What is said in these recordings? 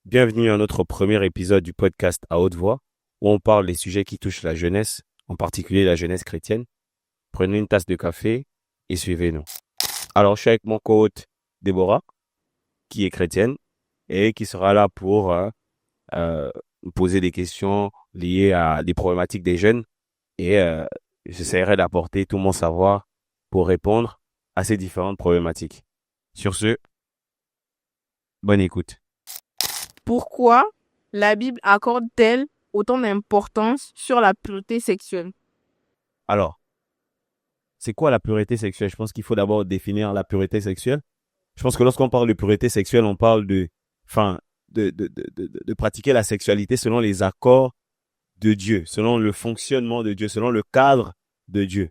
Bienvenue à notre premier épisode du podcast à haute voix, où on parle des sujets qui touchent la jeunesse, en particulier la jeunesse chrétienne. Prenez une tasse de café et suivez-nous. Alors, je suis avec mon co-hôte Déborah, qui est chrétienne et qui sera là pour euh, me poser des questions liées à des problématiques des jeunes et j'essaierai d'apporter tout mon savoir pour répondre à ces différentes problématiques. Sur ce, bonne écoute. Pourquoi la Bible accorde-t-elle autant d'importance sur la pureté sexuelle? Alors, c'est quoi la pureté sexuelle? Je pense qu'il faut d'abord définir la pureté sexuelle. Je pense que lorsqu'on parle de pureté sexuelle, on parle enfin, de pratiquer la sexualité selon les accords de Dieu, selon le fonctionnement de Dieu, selon le cadre de Dieu.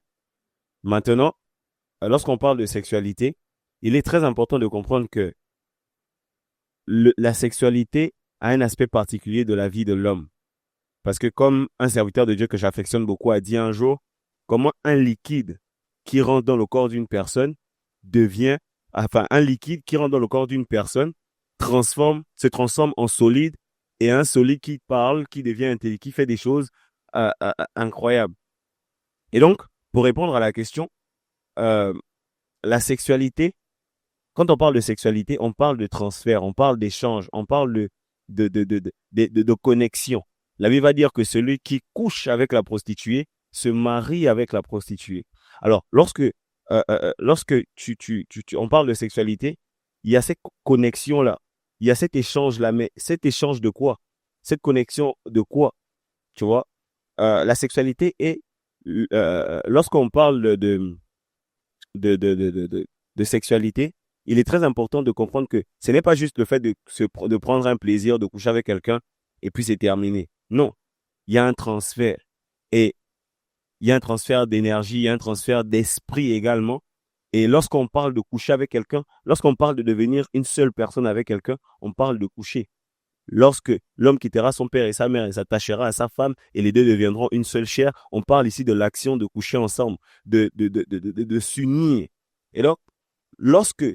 Maintenant, lorsqu'on parle de sexualité, il est très important de comprendre que la sexualité a un aspect particulier de la vie de l'homme. Parce que comme un serviteur de Dieu que j'affectionne beaucoup a dit un jour, comment un liquide qui rentre dans le corps d'une personne un liquide qui rentre dans le corps d'une personne se transforme en solide et un solide qui parle, qui devient intelligent, qui fait des choses incroyables. Et donc, pour répondre à la question, euh, la sexualité, quand on parle de sexualité, on parle de transfert, on parle d'échange, on parle de connexion. La Bible va dire que celui qui couche avec la prostituée se marie avec la prostituée. Alors, lorsque on parle de sexualité, il y a cette connexion-là, il y a cet échange-là, mais cet échange de quoi? Cette connexion de quoi? Tu vois? La sexualité est, lorsqu'on parle de sexualité, il est très important de comprendre que ce n'est pas juste le fait de prendre un plaisir, de coucher avec quelqu'un et puis c'est terminé. Non, il y a un transfert et il y a un transfert d'énergie, il y a un transfert d'esprit également. Et lorsqu'on parle de coucher avec quelqu'un, lorsqu'on parle de devenir une seule personne avec quelqu'un, on parle de coucher. Lorsque l'homme quittera son père et sa mère et s'attachera à sa femme et les deux deviendront une seule chair, on parle ici de l'action de coucher ensemble, de s'unir. Et donc, lorsque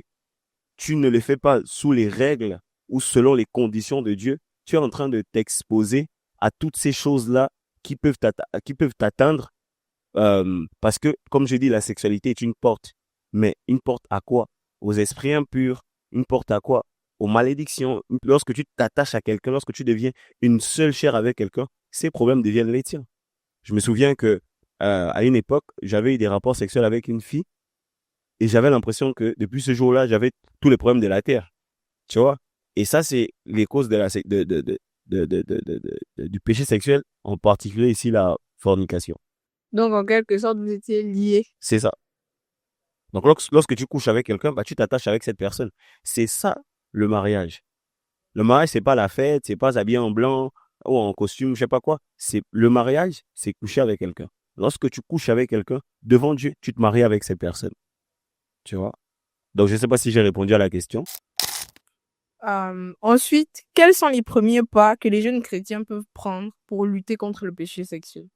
tu ne le fais pas sous les règles ou selon les conditions de Dieu, tu es en train de t'exposer à toutes ces choses-là qui peuvent t'atteindre parce que, comme je dis, la sexualité est une porte. Mais une porte à quoi? Aux esprits impurs. Une porte à quoi? Aux malédictions. Lorsque tu t'attaches à quelqu'un, lorsque tu deviens une seule chair avec quelqu'un, ces problèmes deviennent les tiens. Je me souviens que à une époque, j'avais eu des rapports sexuels avec une fille et j'avais l'impression que depuis ce jour-là, j'avais tous les problèmes de la terre. Tu vois? Et ça, c'est les causes du péché sexuel, en particulier ici la fornication. Donc, en quelque sorte, vous étiez liés. C'est ça. Donc, lorsque tu couches avec quelqu'un, bah, tu t'attaches avec cette personne. C'est ça, le mariage. Le mariage, c'est pas la fête, c'est pas s'habiller en blanc ou en costume, je sais pas quoi. Le mariage, c'est coucher avec quelqu'un. Lorsque tu couches avec quelqu'un, devant Dieu, tu te maries avec cette personne. Tu vois? Donc, je sais pas si j'ai répondu à la question. Ensuite, quels sont les premiers pas que les jeunes chrétiens peuvent prendre pour lutter contre le péché sexuel?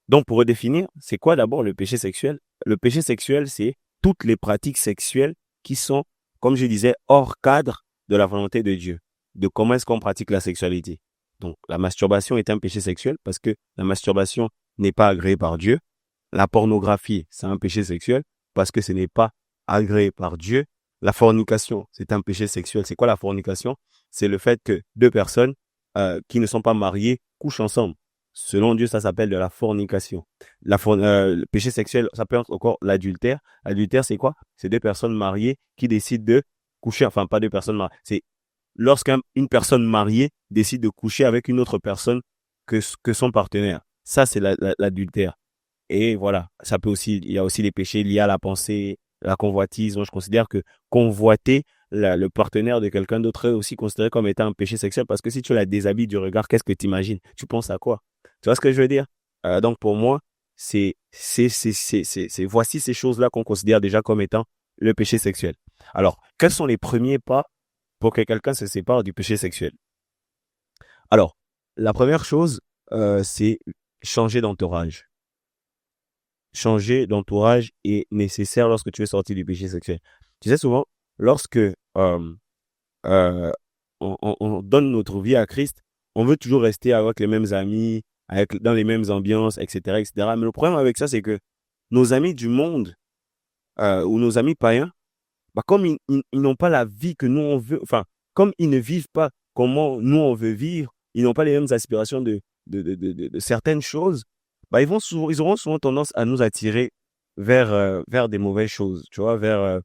Donc, pour redéfinir, c'est quoi d'abord le péché sexuel? Le péché sexuel, c'est toutes les pratiques sexuelles qui sont, comme je disais, hors cadre de la volonté de Dieu. De comment est-ce qu'on pratique la sexualité. Donc, la masturbation est un péché sexuel parce que la masturbation n'est pas agréée par Dieu. La pornographie, c'est un péché sexuel parce que ce n'est pas agréé par Dieu. La fornication, c'est un péché sexuel. C'est quoi la fornication? C'est le fait que deux personnes qui ne sont pas mariées couchent ensemble. Selon Dieu, ça s'appelle de la fornication. Le péché sexuel, ça peut être encore l'adultère. L'adultère, c'est quoi? C'est deux personnes mariées qui décident de coucher, enfin pas deux personnes mariées. C'est lorsqu'une personne mariée décide de coucher avec une autre personne que son partenaire. Ça, c'est l'adultère. Et voilà, il y a aussi les péchés liés à la pensée, la convoitise. Moi, je considère que convoiter le partenaire de quelqu'un d'autre est aussi considéré comme étant un péché sexuel parce que si tu la déshabilles du regard, qu'est-ce que tu imagines? Tu penses à quoi? Tu vois ce que je veux dire? Donc, pour moi, voici ces choses-là qu'on considère déjà comme étant le péché sexuel. Alors, quels sont les premiers pas pour que quelqu'un se sépare du péché sexuel? Alors, la première chose, c'est changer d'entourage. Changer d'entourage est nécessaire lorsque tu es sorti du péché sexuel. Tu sais, souvent, lorsque euh, on donne notre vie à Christ, on veut toujours rester avec les mêmes amis, dans les mêmes ambiances, etc., etc. Mais le problème avec ça, c'est que nos amis du monde, ou nos amis païens, bah, comme ils n'ont pas la vie que nous on veut, enfin, comme ils ne vivent pas comment nous on veut vivre, ils n'ont pas les mêmes aspirations de certaines choses, bah, ils auront souvent tendance à nous attirer vers des mauvaises choses, tu vois, vers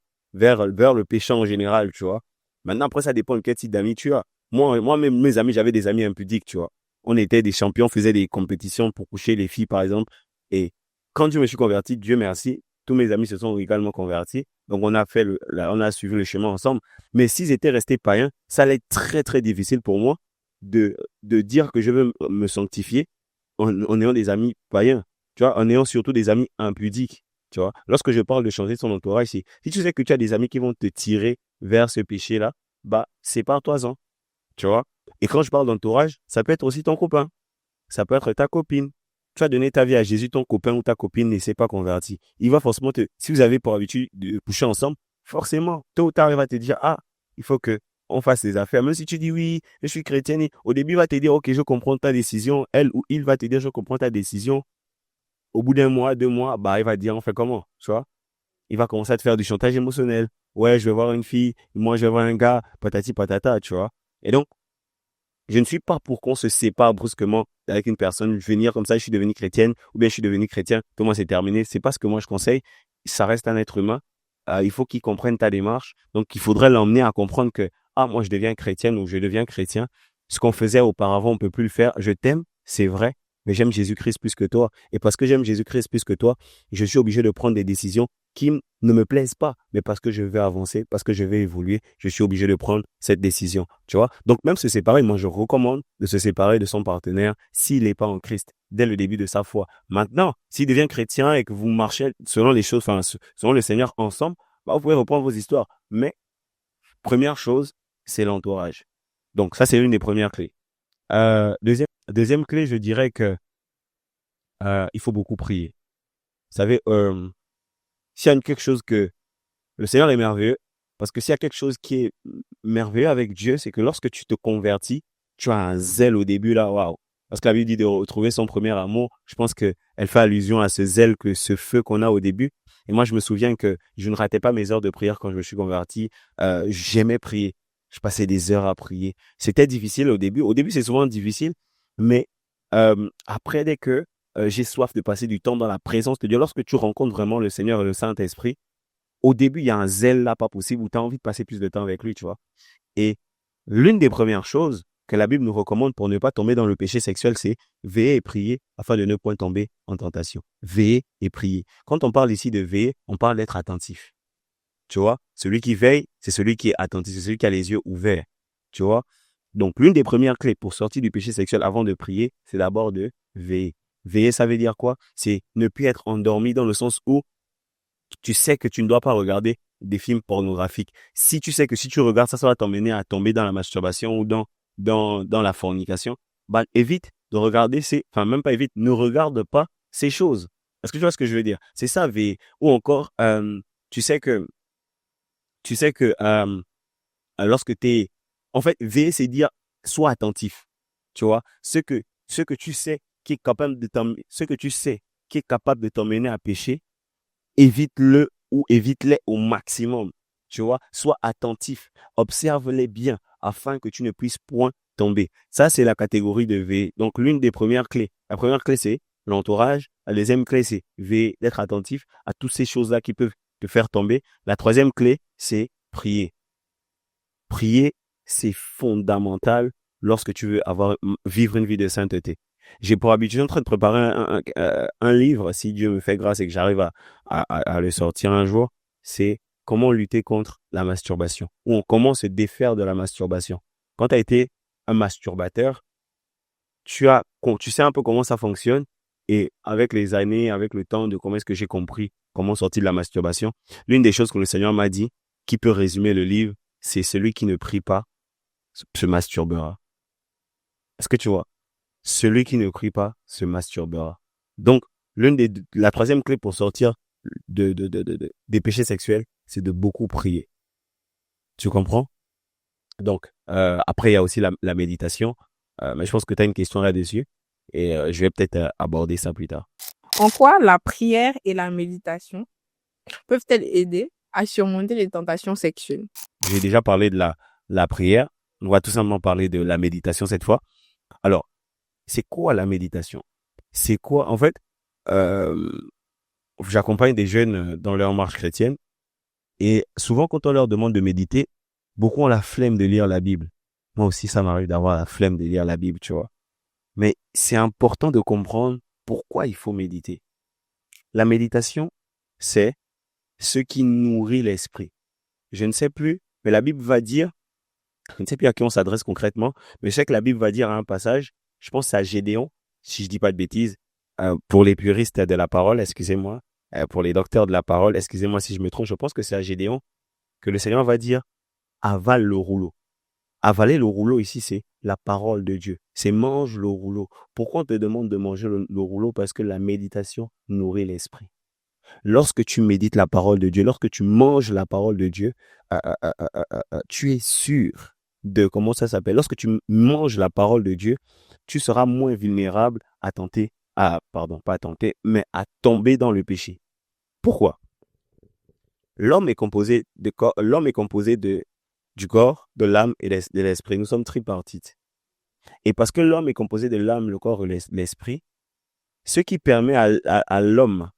le péché en général, tu vois. Maintenant, après, ça dépend de quel type d'amis tu as. Moi-même, mes amis, j'avais des amis impudiques, tu vois. On était des champions, on faisait des compétitions pour coucher les filles, par exemple. Et quand je me suis converti, Dieu merci, tous mes amis se sont également convertis. Donc, on a suivi le chemin ensemble. Mais s'ils étaient restés païens, ça allait être très, très difficile pour moi de dire que je veux me sanctifier en ayant des amis païens, tu vois, en ayant surtout des amis impudiques, tu vois. Lorsque je parle de changer son entourage, si tu sais que tu as des amis qui vont te tirer vers ce péché-là, bah, sépare-toi-en, tu vois. Et quand je parle d'entourage, ça peut être aussi ton copain, ça peut être ta copine. Tu vas donner ta vie à Jésus, ton copain ou ta copine ne s'est pas converti. Il va forcément si vous avez pour habitude de coucher ensemble, forcément, tôt ou tard, il va te dire, ah, il faut que on fasse des affaires. Même si tu dis oui, je suis chrétien, au début, il va te dire, ok, je comprends ta décision. Elle ou il va te dire, je comprends ta décision. Au bout d'un mois, 2 mois, bah, il va te dire, on fait comment, tu vois? Il va commencer à te faire du chantage émotionnel. Ouais, je vais voir une fille, moi, je vais voir un gars, patati patata, tu vois? Et donc, je ne suis pas pour qu'on se sépare brusquement avec une personne, venir comme ça, je suis devenu chrétienne, ou bien je suis devenu chrétien, pour moi c'est terminé. C'est pas ce que moi je conseille. Ça reste un être humain. Il faut qu'il comprenne ta démarche. Donc, il faudrait l'emmener à comprendre que, ah, moi je deviens chrétienne ou je deviens chrétien. Ce qu'on faisait auparavant, on peut plus le faire. Je t'aime, c'est vrai, mais j'aime Jésus-Christ plus que toi. Et parce que j'aime Jésus-Christ plus que toi, je suis obligé de prendre des décisions qui ne me plaisent pas, mais parce que je veux avancer, parce que je veux évoluer, je suis obligé de prendre cette décision, tu vois. Donc, même se séparer, moi, je recommande de se séparer de son partenaire s'il n'est pas en Christ dès le début de sa foi. Maintenant, s'il devient chrétien et que vous marchez selon les choses, enfin, selon le Seigneur ensemble, bah, vous pouvez reprendre vos histoires. Mais, première chose, c'est l'entourage. Donc, ça, c'est une des premières clés. Deuxième clé, je dirais que il faut beaucoup prier. Vous savez, s'il y a quelque chose que le Seigneur est merveilleux, parce que s'il y a quelque chose qui est merveilleux avec Dieu, c'est que lorsque tu te convertis, tu as un zèle au début là, waouh. Parce que la Bible dit de retrouver son premier amour. Je pense que elle fait allusion à ce zèle, ce feu qu'on a au début. Et moi, je me souviens que je ne ratais pas mes heures de prière quand je me suis converti. J'aimais prier. Je passais des heures à prier. C'était difficile au début. Au début, c'est souvent difficile, mais après, dès que j'ai soif de passer du temps dans la présence de Dieu, lorsque tu rencontres vraiment le Seigneur et le Saint-Esprit, au début, il y a un zèle là, pas possible, où tu as envie de passer plus de temps avec lui, tu vois. Et l'une des premières choses que la Bible nous recommande pour ne pas tomber dans le péché sexuel, c'est veiller et prier afin de ne point tomber en tentation. Veiller et prier. Quand on parle ici de veiller, on parle d'être attentif. Tu vois, celui qui veille, c'est celui qui est attentif, c'est celui qui a les yeux ouverts. Tu vois. Donc, l'une des premières clés pour sortir du péché sexuel avant de prier, c'est d'abord de veiller. Veiller, ça veut dire quoi? C'est ne plus être endormi dans le sens où tu sais que tu ne dois pas regarder des films pornographiques. Si tu sais que si tu regardes ça, ça va t'emmener à tomber dans la masturbation ou dans la fornication, bah, évite de regarder enfin, même pas évite, ne regarde pas ces choses. Est-ce que tu vois ce que je veux dire? C'est ça, veiller. Ou encore, tu sais que, lorsque en fait, veiller, c'est dire, sois attentif. Tu vois? Ce que tu sais qui est capable ce que tu sais qui est capable de t'emmener à pécher, évite-le ou évite-les au maximum. Tu vois, sois attentif, observe-les bien afin que tu ne puisses point tomber. Ça, c'est la catégorie de V. Donc, l'une des premières clés. La première clé, c'est l'entourage. La deuxième clé, c'est V, d'être attentif à toutes ces choses-là qui peuvent te faire tomber. La troisième clé, c'est prier. Prier, c'est fondamental lorsque tu veux vivre une vie de sainteté. J'ai pour habitude en train de préparer un livre, si Dieu me fait grâce et que j'arrive à le sortir un jour, c'est comment lutter contre la masturbation, ou comment se défaire de la masturbation. Quand tu as été un masturbateur, tu sais un peu comment ça fonctionne, et avec les années, avec le temps de comment est-ce que j'ai compris comment sortir de la masturbation, l'une des choses que le Seigneur m'a dit, qui peut résumer le livre, c'est celui qui ne prie pas se masturbera. Est-ce que tu vois? Celui qui ne prie pas se masturbera. Donc, la troisième clé pour sortir des péchés sexuels, c'est de beaucoup prier. Tu comprends? Donc, après, il y a aussi la méditation. Mais je pense que tu as une question là-dessus. Et je vais peut-être aborder ça plus tard. En quoi la prière et la méditation peuvent-elles aider à surmonter les tentations sexuelles? J'ai déjà parlé de la prière. On va tout simplement parler de la méditation cette fois. Alors, c'est quoi la méditation? C'est quoi, en fait, euh, j'accompagne des jeunes dans leur marche chrétienne et souvent quand on leur demande de méditer, beaucoup ont la flemme de lire la Bible. Moi aussi, ça m'arrive d'avoir la flemme de lire la Bible, tu vois. Mais c'est important de comprendre pourquoi il faut méditer. La méditation, c'est ce qui nourrit l'esprit. Je ne sais plus, mais la Bible va dire, je ne sais plus à qui on s'adresse concrètement, mais je sais que la Bible va dire à un passage, je pense que c'est à Gédéon, si je dis pas de bêtises, pour les puristes de la parole, excusez-moi, pour les docteurs de la parole, excusez-moi si je me trompe, je pense que c'est à Gédéon que le Seigneur va dire, avale le rouleau. Avaler le rouleau ici, c'est la parole de Dieu. C'est mange le rouleau. Pourquoi on te demande de manger le rouleau? Parce que la méditation nourrit l'esprit. Lorsque tu médites la parole de Dieu, lorsque tu manges la parole de Dieu, tu es sûr de comment ça s'appelle. Lorsque tu manges la parole de Dieu, tu seras moins vulnérable à tenter, pardon, pas à tenter, mais à tomber dans le péché. Pourquoi? L'homme est composé du corps, de l'âme et de l'esprit. Nous sommes tripartites. Et parce que l'homme est composé de l'âme, le corps et l'esprit, ce qui permet à l'homme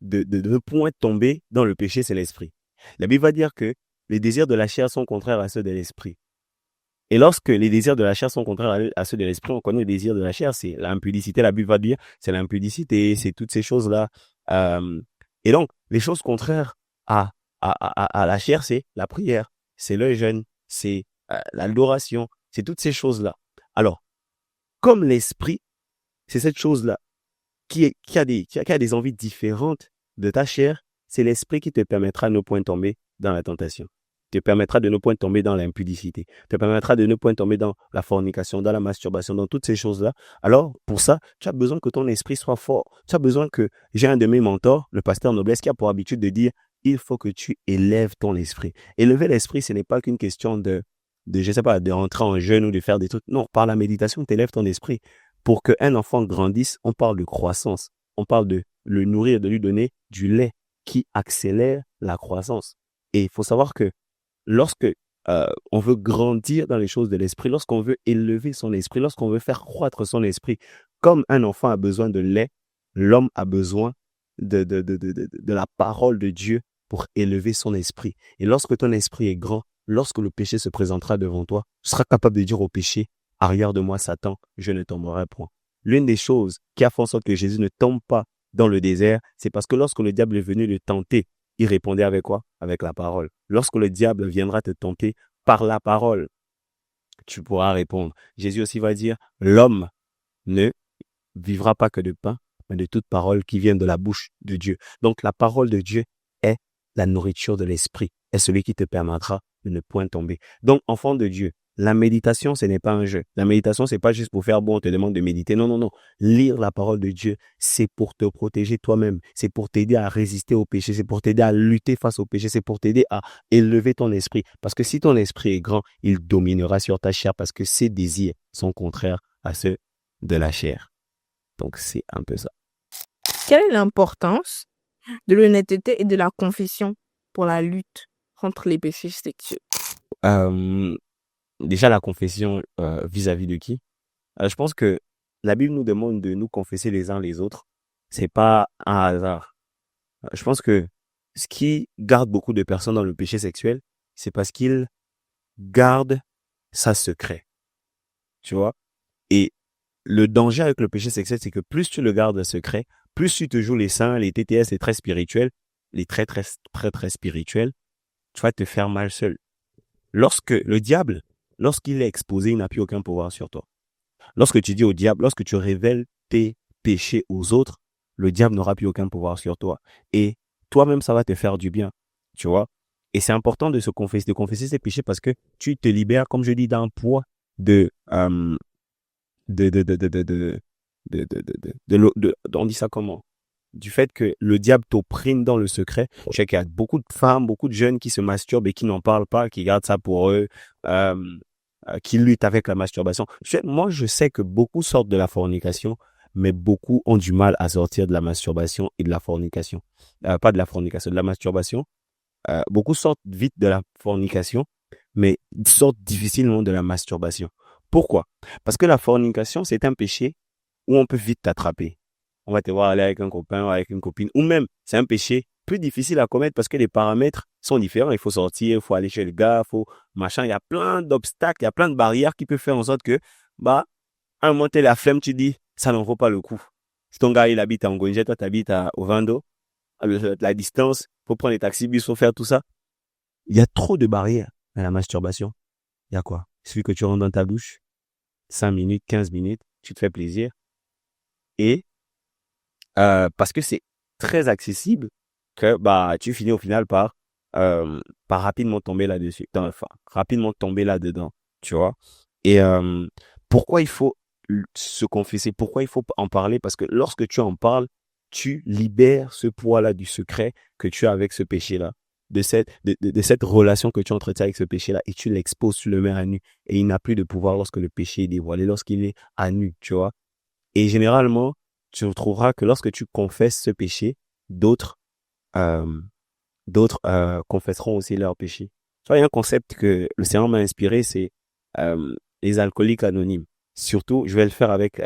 de ne point tomber dans le péché, c'est l'esprit. La Bible va dire que les désirs de la chair sont contraires à ceux de l'esprit. Et lorsque les désirs de la chair sont contraires à ceux de l'esprit, on connaît les désirs de la chair, c'est l'impudicité, la Bible va dire, c'est l'impudicité, c'est toutes ces choses-là. Et donc, les choses contraires à la chair, c'est la prière, c'est le jeûne, c'est l'adoration, c'est toutes ces choses-là. Alors, comme l'esprit, c'est cette chose-là qui a des envies différentes de ta chair, c'est l'esprit qui te permettra de ne point tomber dans la tentation. Te permettra de ne point tomber dans l'impudicité. Te permettra de ne point tomber dans la fornication, dans la masturbation, dans toutes ces choses-là. Alors, pour ça, tu as besoin que ton esprit soit fort. Tu as besoin que, j'ai un de mes mentors, le pasteur Noblesse, qui a pour habitude de dire, il faut que tu élèves ton esprit. Élever l'esprit, ce n'est pas qu'une question je sais pas, de rentrer en jeûne ou de faire des trucs. Non, par la méditation, tu élèves ton esprit. Pour qu'un enfant grandisse, on parle de croissance. On parle de le nourrir, de lui donner du lait qui accélère la croissance. Et il faut savoir que lorsque on veut grandir dans les choses de l'esprit, lorsqu'on veut élever son esprit, lorsqu'on veut faire croître son esprit, comme un enfant a besoin de lait, l'homme a besoin de la parole de Dieu pour élever son esprit. Et lorsque ton esprit est grand, lorsque le péché se présentera devant toi, tu seras capable de dire au péché, arrière de moi Satan, je ne tomberai point. L'une des choses qui a fait en sorte que Jésus ne tombe pas dans le désert, c'est parce que lorsque le diable est venu le tenter, il répondait avec quoi? Avec la parole. Lorsque le diable viendra te tenter par la parole, tu pourras répondre. Jésus aussi va dire, l'homme ne vivra pas que de pain, mais de toute parole qui vient de la bouche de Dieu. Donc la parole de Dieu est la nourriture de l'esprit, est celui qui te permettra de ne point tomber. Donc enfant de Dieu, la méditation, ce n'est pas un jeu. La méditation, c'est pas juste pour faire bon, on te demande de méditer. Non, non, non. Lire la parole de Dieu, c'est pour te protéger toi-même. C'est pour t'aider à résister au péché. C'est pour t'aider à lutter face au péché. C'est pour t'aider à élever ton esprit. Parce que si ton esprit est grand, il dominera sur ta chair parce que ses désirs sont contraires à ceux de la chair. Donc, c'est un peu ça. Quelle est l'importance de l'honnêteté et de la confession pour la lutte contre les péchés sexuels? Déjà, la confession vis-à-vis de qui? Je pense que la Bible nous demande de nous confesser les uns les autres. C'est pas un hasard. Je pense que ce qui garde beaucoup de personnes dans le péché sexuel, c'est parce qu'ils gardent ça secret. Tu vois? Et le danger avec le péché sexuel, c'est que plus tu le gardes secret, plus tu te joues les saints, les TTS, les très spirituels, les très, très, très, très spirituels, tu vas te faire mal seul. Lorsque le diable, lorsqu'il est exposé, il n'a plus aucun pouvoir sur toi. Lorsque tu dis au diable, lorsque tu révèles tes péchés aux autres, le diable n'aura plus aucun pouvoir sur toi. Et toi-même, ça va te faire du bien, tu vois. Et c'est important de confesser ses péchés parce que tu te libères, comme je dis, d'un poids on dit ça comment? du fait que le diable t'opprime dans le secret. Je sais qu'il y a beaucoup de femmes, beaucoup de jeunes qui se masturbent et qui n'en parlent pas, qui gardent ça pour eux, qui luttent avec la masturbation. Moi, je sais que beaucoup sortent de la fornication, mais beaucoup ont du mal à sortir de la masturbation et de la fornication. Pas de la fornication, de la masturbation. Beaucoup sortent vite de la fornication, mais sortent difficilement de la masturbation. Pourquoi? Parce que la fornication, c'est un péché où on peut vite t'attraper. On va te voir aller avec un copain ou avec une copine, ou même, c'est un péché plus difficile à commettre parce que les paramètres sont différents. Il faut sortir, il faut aller chez le gars, il faut machin. Il y a plein d'obstacles, il y a plein de barrières qui peuvent faire en sorte que, à un moment, t'as la flemme, tu dis, ça n'en vaut pas le coup. Si ton gars, il habite à Angonje, toi, t'habites au Vando, la distance, faut prendre les taxis, bus, faut faire tout ça. Il y a trop de barrières à la masturbation. Il y a quoi? Il suffit que tu rentres dans ta douche, 5 minutes, 15 minutes, tu te fais plaisir. Et parce que c'est très accessible que tu finis au final par rapidement tomber là-dessus. Enfin, rapidement tomber là-dedans, tu vois. Et pourquoi il faut se confesser? Pourquoi il faut en parler? Parce que lorsque tu en parles, tu libères ce poids-là du secret que tu as avec ce péché-là, de cette relation que tu entretiens avec ce péché-là, et tu l'exposes, tu le mets à nu. Et il n'a plus de pouvoir lorsque le péché est dévoilé, lorsqu'il est à nu, tu vois. Et généralement, tu retrouveras que lorsque tu confesses ce péché, d'autres confesseront aussi leur péché. Tu vois, il y a un concept que le Seigneur m'a inspiré, c'est les alcooliques anonymes. Surtout, je vais le faire avec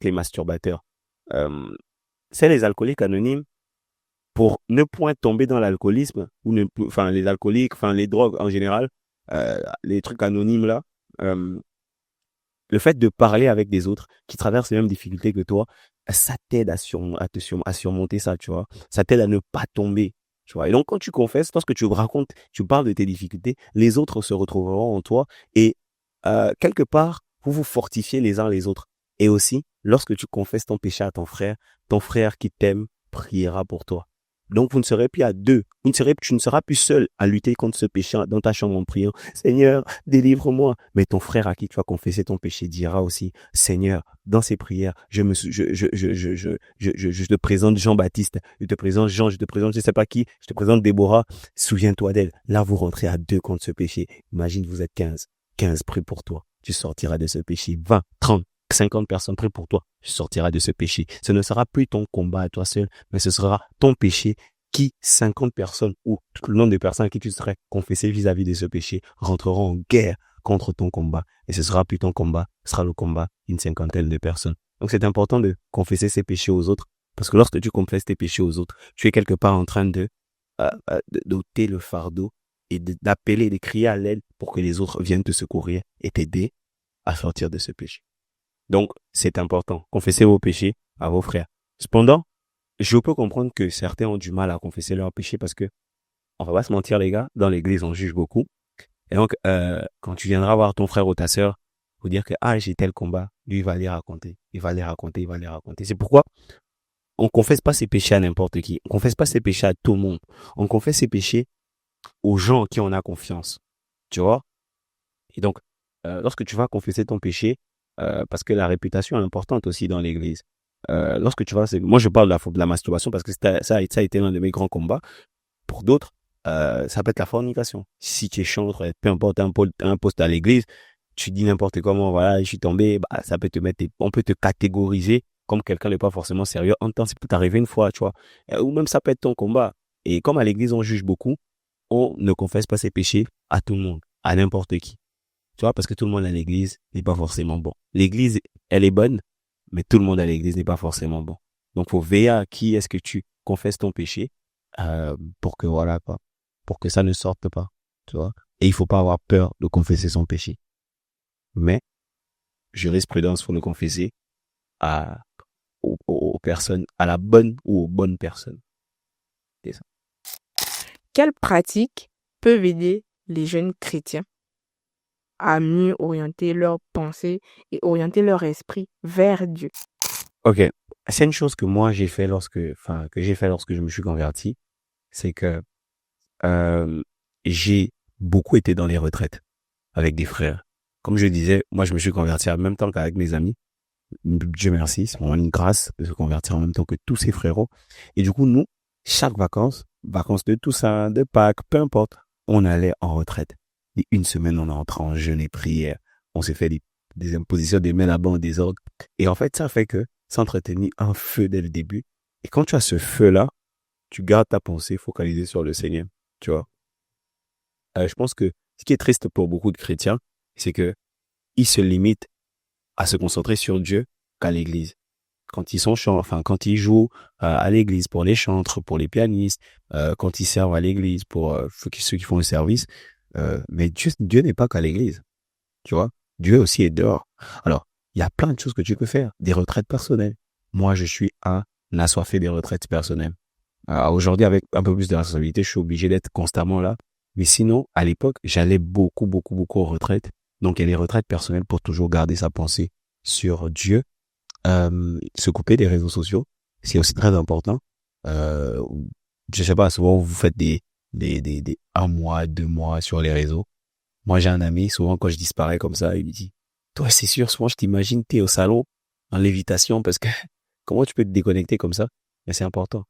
les masturbateurs. C'est les alcooliques anonymes, pour ne point tomber dans l'alcoolisme, ou les alcooliques, les drogues en général, les trucs anonymes là, le fait de parler avec des autres qui traversent les mêmes difficultés que toi, ça t'aide à surmonter ça, tu vois. Ça t'aide à ne pas tomber, tu vois. Et donc, quand tu confesses, lorsque tu racontes, tu parles de tes difficultés, les autres se retrouveront en toi et quelque part, vous vous fortifiez les uns les autres. Et aussi, lorsque tu confesses ton péché à ton frère qui t'aime priera pour toi. Donc, vous ne serez plus à deux. Tu ne seras plus seul à lutter contre ce péché dans ta chambre en priant. Seigneur, délivre-moi. Mais ton frère à qui tu as confessé ton péché dira aussi, Seigneur, dans ces prières, je te présente Jean-Baptiste, je te présente Jean, je te présente je sais pas qui, je te présente Déborah. Souviens-toi d'elle. Là, vous rentrez à deux contre ce péché. Imagine, vous êtes 15. 15 prient pour toi. Tu sortiras de ce péché. 20, 30. 50 personnes prient pour toi, tu sortiras de ce péché. Ce ne sera plus ton combat à toi seul, mais ce sera ton péché qui 50 personnes ou tout le nombre de personnes à qui tu serais confessé vis-à-vis de ce péché rentreront en guerre contre ton combat. Et ce sera plus ton combat, ce sera le combat d'une cinquantaine de personnes. Donc c'est important de confesser ses péchés aux autres, parce que lorsque tu confesses tes péchés aux autres, tu es quelque part en train d'ôter le fardeau et d'appeler, de crier à l'aide pour que les autres viennent te secourir et t'aider à sortir de ce péché. Donc, c'est important. Confessez vos péchés à vos frères. Cependant, je peux comprendre que certains ont du mal à confesser leurs péchés parce que, on va pas se mentir les gars, dans l'église on juge beaucoup. Et donc, quand tu viendras voir ton frère ou ta sœur, faut dire que, j'ai tel combat, lui il va les raconter. C'est pourquoi on confesse pas ses péchés à n'importe qui. On confesse pas ses péchés à tout le monde. On confesse ses péchés aux gens en qui on a confiance. Tu vois? Et donc, lorsque tu vas confesser ton péché, parce que la réputation est importante aussi dans l'église. Lorsque tu vas, moi je parle de la masturbation parce que ça a été l'un de mes grands combats. Pour d'autres, ça peut être la fornication. Si tu es chantre, peu importe un poste à l'église, tu dis n'importe comment, voilà, je suis tombé, ça peut on peut te catégoriser comme quelqu'un n'est pas forcément sérieux. En temps, c'est peut t'arriver une fois, tu vois. Ou même ça peut être ton combat. Et comme à l'église on juge beaucoup, on ne confesse pas ses péchés à tout le monde, à n'importe qui. Tu vois, parce que tout le monde à l'église n'est pas forcément bon. L'église, elle est bonne, mais tout le monde à l'église n'est pas forcément bon. Donc, faut veiller à qui est-ce que tu confesses ton péché, pour que pour que ça ne sorte pas, tu vois. Et il faut pas avoir peur de confesser son péché. Mais, jurisprudence, faut le confesser aux personnes, à la bonne ou aux bonnes personnes. C'est ça. Quelles pratiques peuvent aider les jeunes chrétiens à mieux orienter leurs pensées et orienter leur esprit vers Dieu? Ok. C'est une chose que moi j'ai fait lorsque je me suis converti, c'est que j'ai beaucoup été dans les retraites avec des frères. Comme je disais, moi je me suis converti en même temps qu'avec mes amis. Dieu merci, c'est vraiment une grâce de se convertir en même temps que tous ses frérots. Et du coup, nous, chaque vacances de Toussaint, de Pâques, peu importe, on allait en retraite. Et une semaine, on est entré en jeûne et prière. On s'est fait des impositions, des mains là-bas en désordre. Et en fait, ça fait que s'entretenir un feu dès le début. Et quand tu as ce feu-là, tu gardes ta pensée focalisée sur le Seigneur, tu vois. Je pense que ce qui est triste pour beaucoup de chrétiens, c'est que ils se limitent à se concentrer sur Dieu qu'à l'église. Quand ils sont quand ils jouent à l'église pour les chantres, pour les pianistes, quand ils servent à l'église pour ceux qui font le service, mais Dieu n'est pas qu'à l'église, tu vois. Dieu aussi est dehors. Alors, il y a plein de choses que tu peux faire, des retraites personnelles. Moi, je suis un assoiffé des retraites personnelles. Aujourd'hui, avec un peu plus de responsabilité, je suis obligé d'être constamment là. Mais sinon, à l'époque, j'allais beaucoup, beaucoup, beaucoup aux retraites. Donc, il y a les retraites personnelles pour toujours garder sa pensée sur Dieu. Se couper des réseaux sociaux, c'est aussi très important. Euh, je sais pas, souvent vous faites des 1 mois, 2 mois sur les réseaux. Moi, j'ai un ami, souvent quand je disparais comme ça, il me dit, toi, c'est sûr, souvent je t'imagine, t'es au salon, en lévitation, parce que comment tu peux te déconnecter comme ça? Mais c'est important.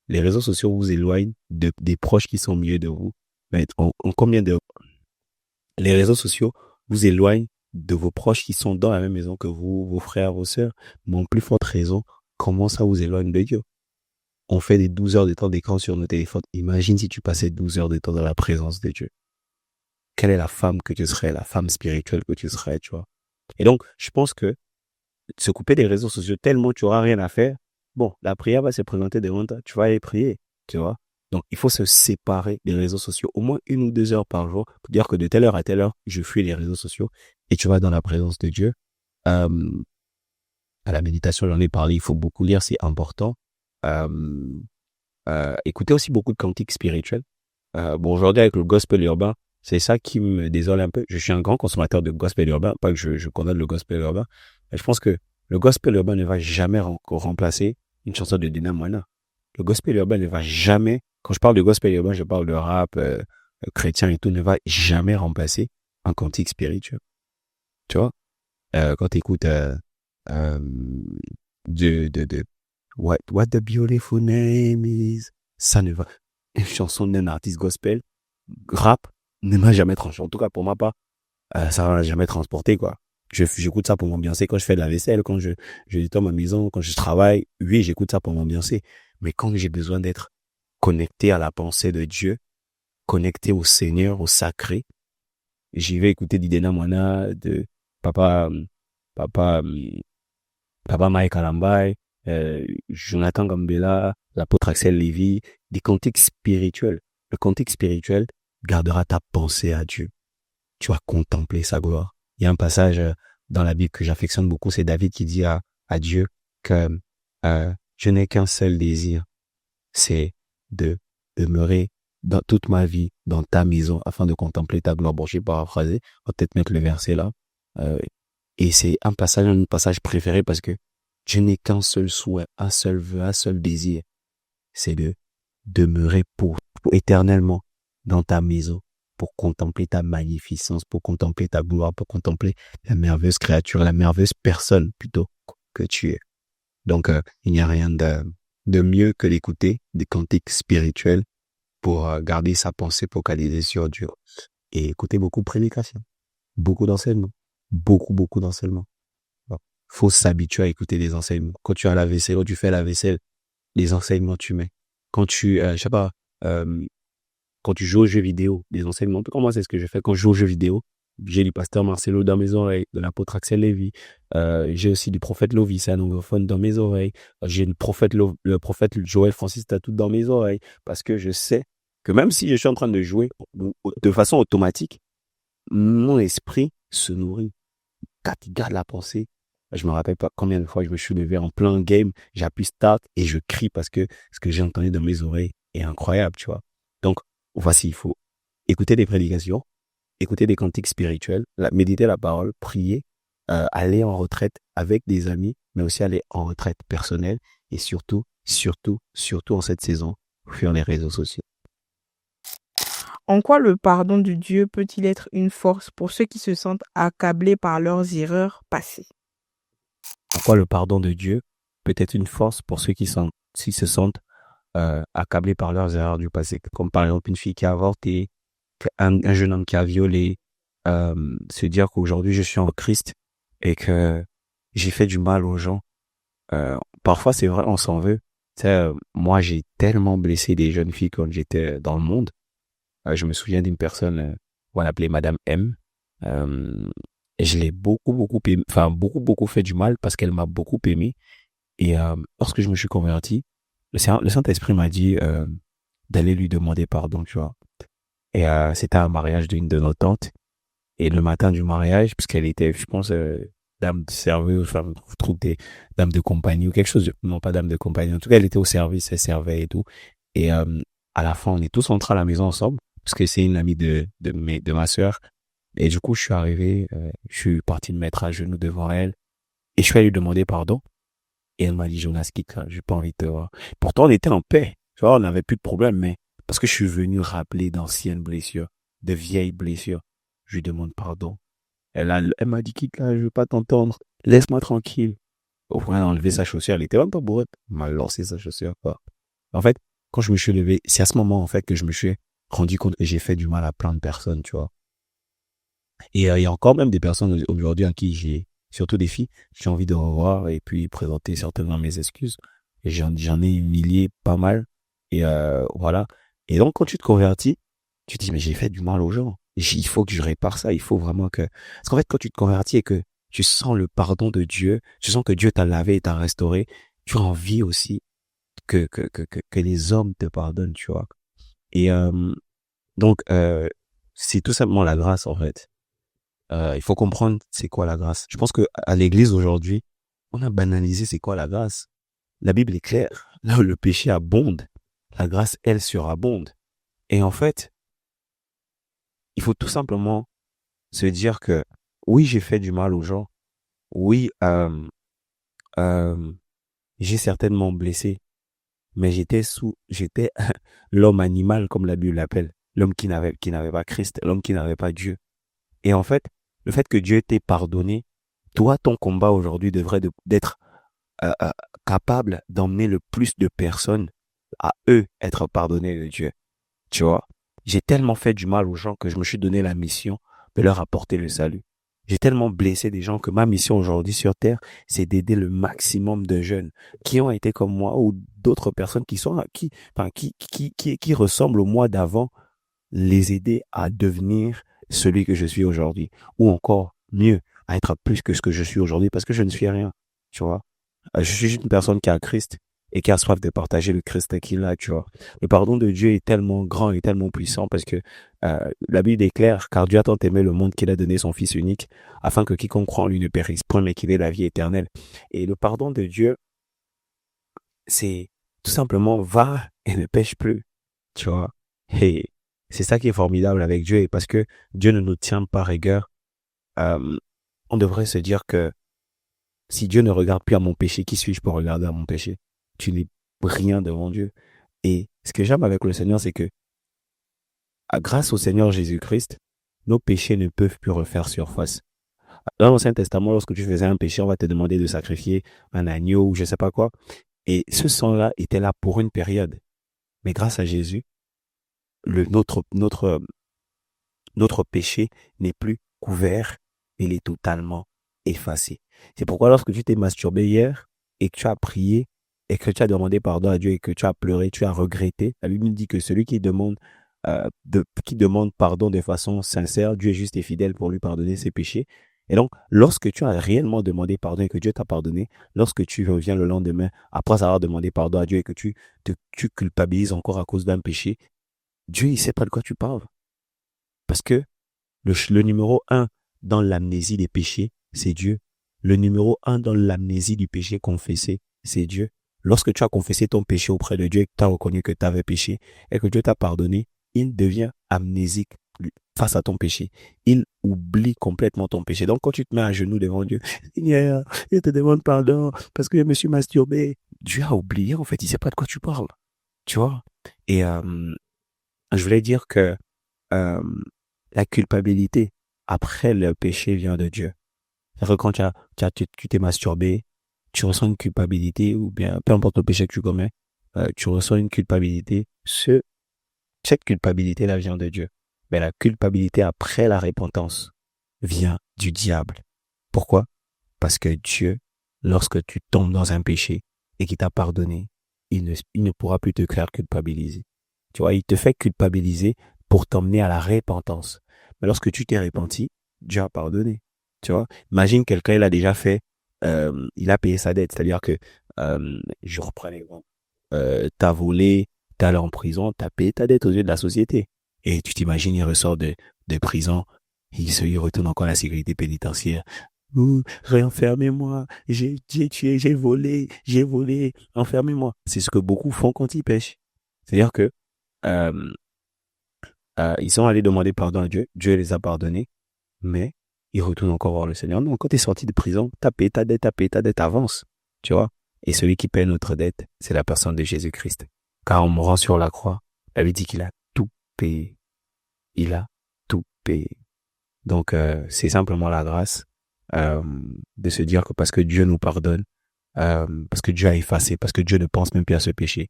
Les réseaux sociaux vous éloignent des proches qui sont mieux de vous. Mais en combien de, les réseaux sociaux vous éloignent de vos proches qui sont dans la même maison que vous, vos frères, vos sœurs. Mais en plus forte raison, comment ça vous éloigne de Dieu? On fait des 12 heures de temps d'écran sur nos téléphones. Imagine si tu passais 12 heures de temps dans la présence de Dieu. Quelle est la femme que tu serais, la femme spirituelle que tu serais, tu vois? Et donc, je pense que se couper des réseaux sociaux tellement tu auras rien à faire, bon, la prière va se présenter devant toi, tu vas aller prier, tu vois. Donc, il faut se séparer des réseaux sociaux au moins 1 ou 2 heures par jour pour dire que de telle heure à telle heure, je fuis les réseaux sociaux et tu vas dans la présence de Dieu. Euh, à la méditation, j'en ai parlé, il faut beaucoup lire, c'est important. Euh, écouter aussi beaucoup de cantiques spirituels. Bon, aujourd'hui, avec le gospel urbain, c'est ça qui me désole un peu. Je suis un grand consommateur de gospel urbain, pas que je condamne le gospel urbain, mais je pense que le gospel urbain ne va jamais remplacer une chanson de Dina Moana. Le gospel urbain ne va jamais, quand je parle de gospel urbain, je parle de rap, chrétien et tout, ne va jamais remplacer un cantique spirituel. Tu vois, quand tu écoutes euh, de what the beautiful name is, ça ne va, une chanson d'un artiste gospel, rap, ne m'a jamais tranché. En tout cas, pour ma part, ça m'a jamais transporté, quoi. J'écoute ça pour m'ambiancer quand je fais de la vaisselle, quand je nettoie ma maison, quand je travaille. Oui, j'écoute ça pour m'ambiancer. Mais quand j'ai besoin d'être connecté à la pensée de Dieu, connecté au Seigneur, au sacré, j'y vais écouter Didena Moana, de papa, papa, papa Mike Alambay, Jonathan Gambela, l'apôtre Axel Lévy, des cantiques spirituels. Le cantique spirituel gardera ta pensée à Dieu. Tu vas contempler sa gloire. Il y a un passage dans la Bible que j'affectionne beaucoup, c'est David qui dit à Dieu que je n'ai qu'un seul désir, c'est de demeurer dans toute ma vie dans ta maison afin de contempler ta gloire. Bon, j'ai paraphrasé, on va peut-être mettre le verset là. Euh, et c'est un passage préféré parce que je n'ai qu'un seul souhait, un seul vœu, un seul désir, c'est de demeurer pour éternellement dans ta maison, pour contempler ta magnificence, pour contempler ta gloire, pour contempler la merveilleuse créature, la merveilleuse personne plutôt que tu es. Donc, il n'y a rien de mieux que d'écouter des cantiques spirituels pour garder sa pensée focalisée sur Dieu et écouter beaucoup de prédications, beaucoup d'enseignements, beaucoup d'enseignements. Bon, faut s'habituer à écouter des enseignements. Quand tu as la vaisselle, quand tu fais la vaisselle, les enseignements tu mets. Quand tu, je sais pas, quand tu joues aux jeux vidéo, des enseignements. En tout cas, moi, c'est ce que je fais quand je joue aux jeux vidéo. J'ai du pasteur Marcelo dans mes oreilles, de l'apôtre Axel Lévy. J'ai aussi du prophète Lovi, c'est un anglophone dans mes oreilles. J'ai le prophète Joël Francis Tatout dans mes oreilles. Parce que je sais que même si je suis en train de jouer de façon automatique, mon esprit se nourrit. Quand il garde la pensée, je me rappelle pas combien de fois je me suis levé en plein game, j'appuie start et je crie parce que ce que j'ai entendu dans mes oreilles est incroyable, tu vois. Donc, voici, il faut écouter des prédications, écouter des cantiques spirituels, méditer la parole, prier, aller en retraite avec des amis, mais aussi aller en retraite personnelle et surtout en cette saison, fuir les réseaux sociaux. En quoi le pardon de Dieu peut-il être une force pour ceux qui se sentent accablés par leurs erreurs passées? en quoi le pardon de Dieu peut être une force pour ceux qui se sentent accablés par leurs erreurs du passé. Comme par exemple une fille qui a avorté, un jeune homme qui a violé, se dire qu'aujourd'hui je suis en Christ et que j'ai fait du mal aux gens. Parfois c'est vrai, on s'en veut. Tu sais, moi j'ai tellement blessé des jeunes filles quand j'étais dans le monde. Je me souviens d'une personne, on l'appelait Madame M. Et je l'ai beaucoup aimé, enfin beaucoup fait du mal parce qu'elle m'a beaucoup aimé. Et lorsque je me suis converti, le Saint-Esprit m'a dit d'aller lui demander pardon, tu vois. Et c'était un mariage d'une de nos tantes. Et le matin du mariage, puisqu'elle était, je pense, dame de service, enfin, vous trouvez des dames de compagnie ou quelque chose, non pas dame de compagnie. En tout cas, elle était au service, elle servait et tout. Et à la fin, on est tous rentrés à la maison ensemble, parce que c'est une amie de ma sœur. Et du coup, je suis arrivé, je suis parti me mettre à genoux devant elle, et je suis allé lui demander pardon. Et elle m'a dit, Jonas, quitte là, j'ai pas envie de te voir. Pourtant, on était en paix. Tu vois, on n'avait plus de problème, mais parce que je suis venu rappeler d'anciennes blessures, de vieilles blessures, je lui demande pardon. Elle m'a dit, quitte là, je veux pas t'entendre. Laisse-moi tranquille. Au point d'enlever sa chaussure, elle était même pas bourrée. Elle m'a lancé sa chaussure, quoi. En fait, quand je me suis levé, c'est à ce moment, en fait, que je me suis rendu compte que j'ai fait du mal à plein de personnes, tu vois. Et il y a encore même des personnes aujourd'hui à qui surtout des filles, j'ai envie de revoir et puis présenter certainement mes excuses. Et j'en ai humilié pas mal. Et voilà. Et donc, quand tu te convertis, tu te dis, mais j'ai fait du mal aux gens. Il faut que je répare ça. Il faut vraiment que... Parce qu'en fait, quand tu te convertis et que tu sens le pardon de Dieu, tu sens que Dieu t'a lavé et t'a restauré, tu as envie aussi que les hommes te pardonnent, tu vois. Et donc, c'est tout simplement la grâce, en fait. Il faut comprendre c'est quoi la grâce. Je pense que à l'église aujourd'hui, on a banalisé c'est quoi la grâce. La Bible est claire. Là où le péché abonde, la grâce, elle, surabonde. Et en fait, il faut tout simplement se dire que oui, j'ai fait du mal aux gens. Oui, euh, j'ai certainement blessé, mais j'étais l'homme animal, comme la Bible l'appelle. L'homme qui n'avait pas Christ, l'homme qui n'avait pas Dieu. Et en fait, le fait que Dieu t'ait pardonné, toi, ton combat aujourd'hui devrait d'être euh, euh, capable d'emmener le plus de personnes à eux être pardonnés de Dieu. Tu vois, j'ai tellement fait du mal aux gens que je me suis donné la mission de leur apporter le salut. J'ai tellement blessé des gens que ma mission aujourd'hui sur Terre, c'est d'aider le maximum de jeunes qui ont été comme moi ou d'autres personnes qui ressemblent au moi d'avant, les aider à devenir celui que je suis aujourd'hui. Ou encore mieux, à être plus que ce que je suis aujourd'hui parce que je ne suis rien. Tu vois? Je suis juste une personne qui a Christ et qui a soif de partager le Christ qu'il a, tu vois. Le pardon de Dieu est tellement grand et tellement puissant parce que la Bible est claire, car Dieu a tant aimé le monde qu'il a donné son Fils unique, afin que quiconque croit en lui ne périsse point, mais qu'il ait la vie éternelle. Et le pardon de Dieu, c'est tout simplement va et ne pêche plus, tu vois. Et c'est ça qui est formidable avec Dieu, et parce que Dieu ne nous tient pas rigueur, euh, on devrait se dire que si Dieu ne regarde plus à mon péché, qui suis-je pour regarder à mon péché? Tu n'es rien devant Dieu. Et ce que j'aime avec le Seigneur, c'est que grâce au Seigneur Jésus-Christ, nos péchés ne peuvent plus refaire surface. Dans l'Ancien Testament, lorsque tu faisais un péché, on va te demander de sacrifier un agneau ou je sais pas quoi. Et ce sang-là était là pour une période. Mais grâce à Jésus, notre péché n'est plus couvert, il est totalement effacé. C'est pourquoi lorsque tu t'es masturbé hier et que tu as prié et que tu as demandé pardon à Dieu et que tu as pleuré, tu as regretté, la Bible dit que celui qui demande pardon de façon sincère, Dieu est juste et fidèle pour lui pardonner ses péchés. Et donc, lorsque tu as réellement demandé pardon et que Dieu t'a pardonné, lorsque tu reviens le lendemain, après avoir demandé pardon à Dieu et que tu culpabilises encore à cause d'un péché, Dieu, il sait pas de quoi tu parles. Parce que le numéro un dans l'amnésie des péchés, c'est Dieu. Le numéro un dans l'amnésie du péché confessé, c'est Dieu. Lorsque tu as confessé ton péché auprès de Dieu et que tu as reconnu que tu avais péché et que Dieu t'a pardonné, il devient amnésique face à ton péché. Il oublie complètement ton péché. Donc quand tu te mets à genoux devant Dieu, Seigneur, je te demande pardon parce que je me suis masturbé. Dieu a oublié, en fait, il sait pas de quoi tu parles. Tu vois? Et je voulais dire que euh, la culpabilité après le péché vient de Dieu. C'est-à-dire que quand tu t'es masturbé, tu ressens une culpabilité ou bien peu importe le péché que tu commets, tu ressens une culpabilité. Cette culpabilité-là vient de Dieu. Mais la culpabilité après la repentance vient du diable. Pourquoi? Parce que Dieu, lorsque tu tombes dans un péché et qu'il t'a pardonné, il ne pourra plus te faire culpabiliser. Tu vois, il te fait culpabiliser pour t'emmener à la repentance. Mais lorsque tu t'es repenti, Dieu a pardonné. Tu vois, imagine quelqu'un, il a déjà fait, il a payé sa dette. C'est-à-dire que, je reprends l'exemple, t'as volé, t'es allé en prison, t'as payé ta dette aux yeux de la société. Et tu t'imagines, il ressort de prison, il retourne encore à la sécurité pénitentiaire. Ouh, enfermez-moi, j'ai tué, j'ai volé, enfermez-moi. C'est ce que beaucoup font quand ils pêchent. C'est-à-dire que euh, ils sont allés demander pardon à Dieu, Dieu les a pardonnés, mais ils retournent encore voir le Seigneur. Non, quand tu es sorti de prison, t'as payé ta dette, avance, tu vois. Et celui qui paie notre dette, c'est la personne de Jésus-Christ. Car en mourant sur la croix, la Bible dit qu'il a tout payé. Il a tout payé. Donc, c'est simplement la grâce de se dire que parce que Dieu nous pardonne, parce que Dieu a effacé, parce que Dieu ne pense même plus à ce péché,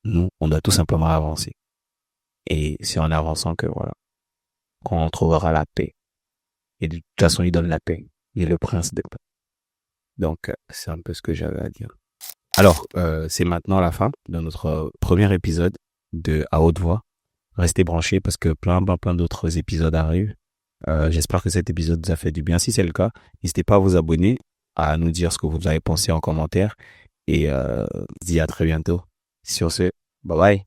nous, on doit tout simplement avancer. Et c'est en avançant que voilà, qu'on trouvera la paix. Et de toute façon, il donne la paix. Il est le prince de paix. Donc, c'est un peu ce que j'avais à dire. Alors, c'est maintenant la fin de notre premier épisode de À haute voix. Restez branchés parce que plein d'autres épisodes arrivent. J'espère que cet épisode vous a fait du bien. Si c'est le cas, n'hésitez pas à vous abonner, à nous dire ce que vous avez pensé en commentaire. Et je vous dis à très bientôt. Sur ce, bye bye.